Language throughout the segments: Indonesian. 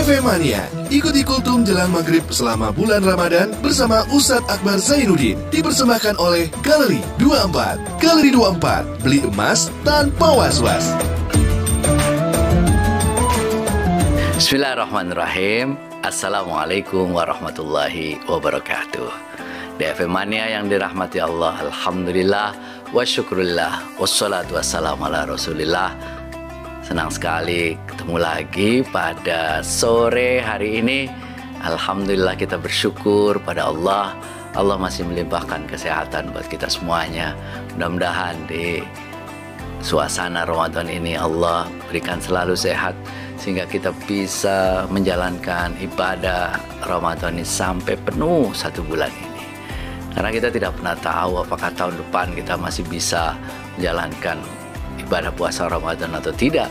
FM Mania. Ikuti kultum jelang maghrib selama bulan Ramadan bersama Ustadz Akbar Zainuddin. Dipersembahkan oleh Galeri 24. Galeri 24, beli emas tanpa was-was. Bismillahirrahmanirrahim. Assalamualaikum warahmatullahi wabarakatuh. Di FM Mania yang dirahmati Allah, alhamdulillah wa syukurillah wassalatu wassalamu ala rasulillah. Senang sekali ketemu lagi pada sore hari ini. Alhamdulillah kita bersyukur pada Allah. Allah masih melimpahkan kesehatan buat kita semuanya. Mudah-mudahan di suasana Ramadan ini Allah berikan selalu sehat sehingga kita bisa menjalankan ibadah Ramadan ini sampai penuh 1 bulan ini. Karena kita tidak pernah tahu apakah tahun depan kita masih bisa menjalankan ibadah puasa Ramadan atau tidak.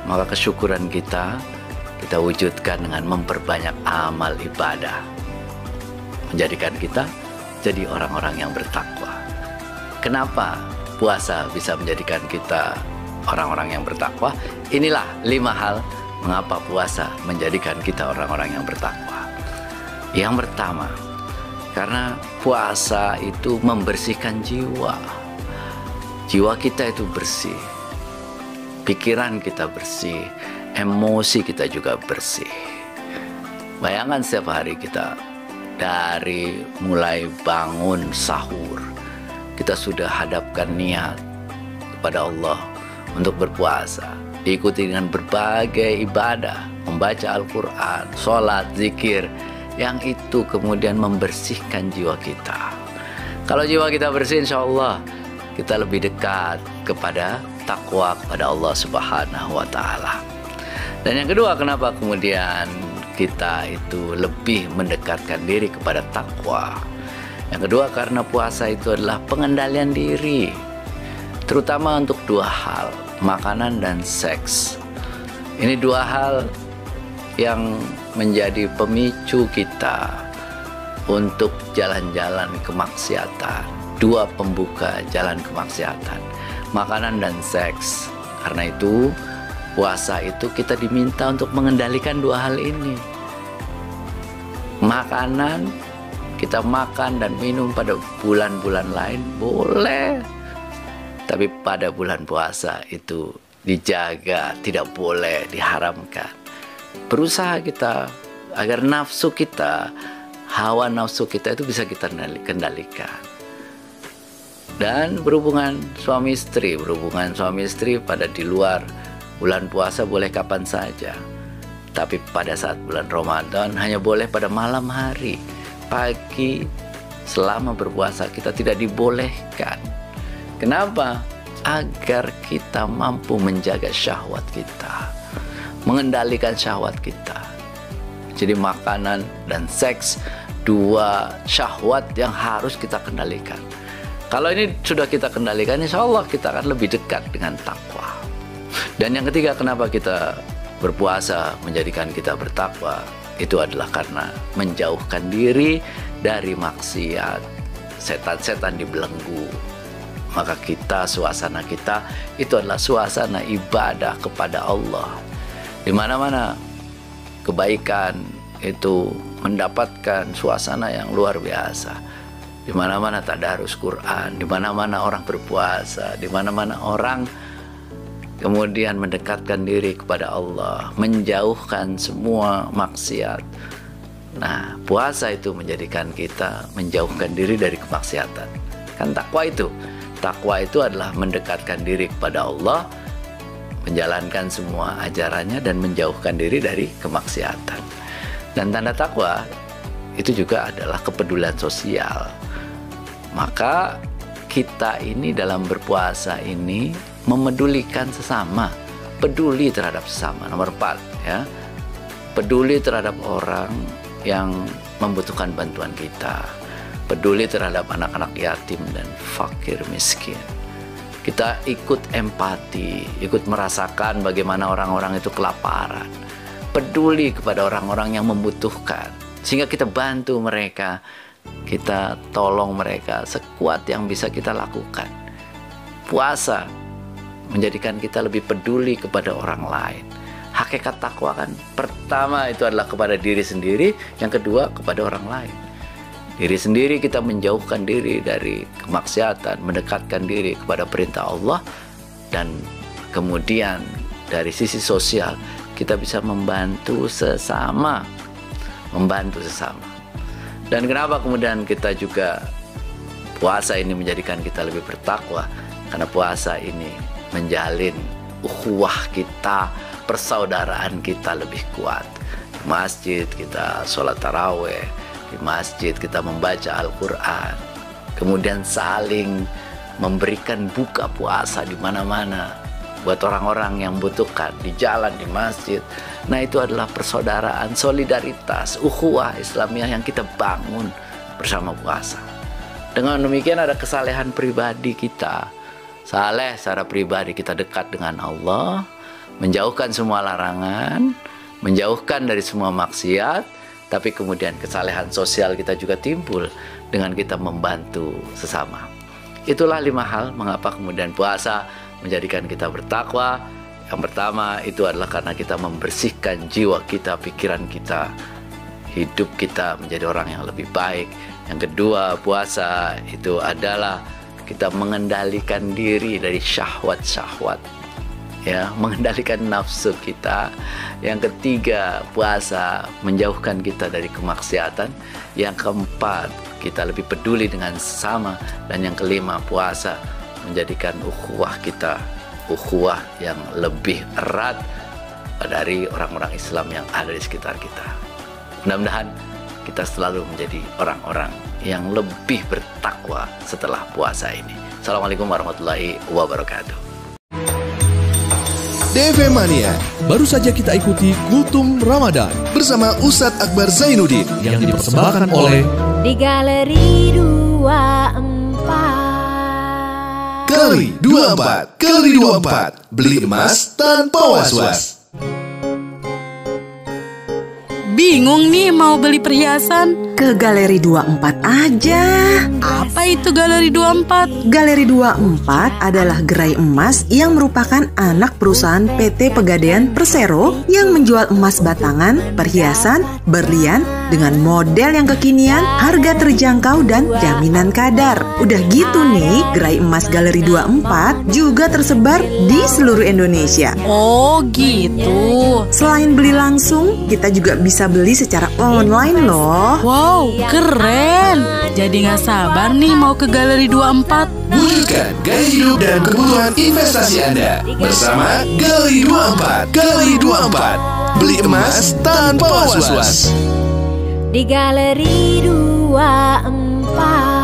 Maka kesyukuran kita wujudkan dengan memperbanyak amal ibadah, menjadikan kita jadi orang-orang yang bertakwa. Kenapa puasa bisa menjadikan kita orang-orang yang bertakwa? Inilah 5 hal mengapa puasa menjadikan kita orang-orang yang bertakwa. Yang pertama, karena puasa itu membersihkan jiwa. Jiwa kita itu bersih, pikiran kita bersih, emosi kita juga bersih. Bayangkan setiap hari kita, dari mulai bangun sahur, kita sudah hadapkan niat kepada Allah untuk berpuasa, diikuti dengan berbagai ibadah, membaca Al-Quran, sholat, zikir, yang itu kemudian membersihkan jiwa kita. Kalau jiwa kita bersih, insya Allah kita lebih dekat kepada takwa kepada Allah Subhanahu wa Ta'ala. Dan yang kedua, kenapa kemudian kita itu lebih mendekatkan diri kepada takwa? Yang kedua, karena puasa itu adalah pengendalian diri, terutama untuk 2 hal, makanan dan seks. Ini 2 hal yang menjadi pemicu kita untuk jalan-jalan kemaksiatan. 2 pembuka jalan kemaksiatan, makanan dan seks. Karena itu puasa itu kita diminta untuk mengendalikan 2 hal ini. Makanan, kita makan dan minum pada bulan-bulan lain boleh, tapi pada bulan puasa itu dijaga, tidak boleh, diharamkan. Berusaha kita agar nafsu kita, hawa nafsu kita itu bisa kita kendalikan. Dan berhubungan suami istri pada di luar bulan puasa boleh kapan saja. Tapi pada saat bulan Ramadan hanya boleh pada malam hari. Pagi selama berpuasa kita tidak dibolehkan. Kenapa? Agar kita mampu menjaga syahwat kita, mengendalikan syahwat kita. Jadi makanan dan seks, 2 syahwat yang harus kita kendalikan. Kalau ini sudah kita kendalikan, insya Allah kita akan lebih dekat dengan takwa. Dan yang ketiga, kenapa kita berpuasa menjadikan kita bertakwa? Itu adalah karena menjauhkan diri dari maksiat, setan-setan dibelenggu. Maka kita, suasana kita itu adalah suasana ibadah kepada Allah. Di mana-mana kebaikan itu mendapatkan suasana yang luar biasa. Di mana-mana tadarus Quran, di mana-mana orang berpuasa, di mana-mana orang kemudian mendekatkan diri kepada Allah, menjauhkan semua maksiat. Nah, puasa itu menjadikan kita menjauhkan diri dari kemaksiatan. Kan takwa itu adalah mendekatkan diri kepada Allah, menjalankan semua ajarannya dan menjauhkan diri dari kemaksiatan. Dan tanda takwa itu juga adalah kepedulian sosial. Maka kita ini dalam berpuasa ini memedulikan sesama, peduli terhadap sesama. Nomor 4 ya, peduli terhadap orang yang membutuhkan bantuan kita, peduli terhadap anak-anak yatim dan fakir miskin. Kita ikut empati, ikut merasakan bagaimana orang-orang itu kelaparan, peduli kepada orang-orang yang membutuhkan, sehingga kita bantu mereka, kita tolong mereka sekuat yang bisa kita lakukan. Puasa menjadikan kita lebih peduli kepada orang lain. Hakikat takwa kan pertama itu adalah kepada diri sendiri, yang kedua kepada orang lain. Diri sendiri kita menjauhkan diri dari kemaksiatan, mendekatkan diri kepada perintah Allah, dan kemudian dari sisi sosial kita bisa membantu sesama. Dan kenapa kemudian kita juga puasa ini menjadikan kita lebih bertakwa? Karena puasa ini menjalin ukhuwah kita, persaudaraan kita lebih kuat. Di masjid kita sholat taraweh, di masjid kita membaca Al-Quran, kemudian saling memberikan buka puasa di mana-mana buat orang-orang yang butuhkan, di jalan, di masjid. Nah, itu adalah persaudaraan, solidaritas, ukhuwah Islamiyah yang kita bangun bersama puasa. Dengan demikian ada kesalehan pribadi kita. Saleh secara pribadi, kita dekat dengan Allah, menjauhkan semua larangan, menjauhkan dari semua maksiat, tapi kemudian kesalehan sosial kita juga timbul dengan kita membantu sesama. Itulah 5 hal mengapa kemudian puasa menjadikan kita bertakwa. Yang pertama itu adalah karena kita membersihkan jiwa kita, pikiran kita, hidup kita menjadi orang yang lebih baik. Yang kedua, puasa itu adalah kita mengendalikan diri dari syahwat-syahwat, ya, mengendalikan nafsu kita. Yang ketiga, puasa menjauhkan kita dari kemaksiatan. Yang keempat, kita lebih peduli dengan sesama. Dan yang kelima, puasa menjadikan ukhuwah kita, ukhuwah yang lebih erat dari orang-orang Islam yang ada di sekitar kita. Mudah-mudahan kita selalu menjadi orang-orang yang lebih bertakwa setelah puasa ini. Assalamualaikum warahmatullahi wabarakatuh. DFM Mania, baru saja kita ikuti Kultum Ramadan bersama Ustadz Akbar Zainuddin yang dipersembahkan oleh di Galeri 24. Galeri 24, Galeri 24, beli emas tanpa was-was. Bingung nih mau beli perhiasan? Ke Galeri 24 aja. Apa itu Galeri 24? Galeri 24 adalah gerai emas yang merupakan anak perusahaan PT Pegadaian Persero yang menjual emas batangan, perhiasan, berlian dengan model yang kekinian, harga terjangkau dan jaminan kadar. Udah gitu nih, gerai emas Galeri 24 juga tersebar di seluruh Indonesia. Oh gitu. Selain beli langsung, kita juga bisa beli secara online loh. Wow, keren. Jadi gak sabar nih mau ke Galeri 24. Wujudkan gaya hidup dan kebutuhan investasi Anda bersama Galeri 24. Galeri 24, beli emas tanpa was-was. Di Galeri 24.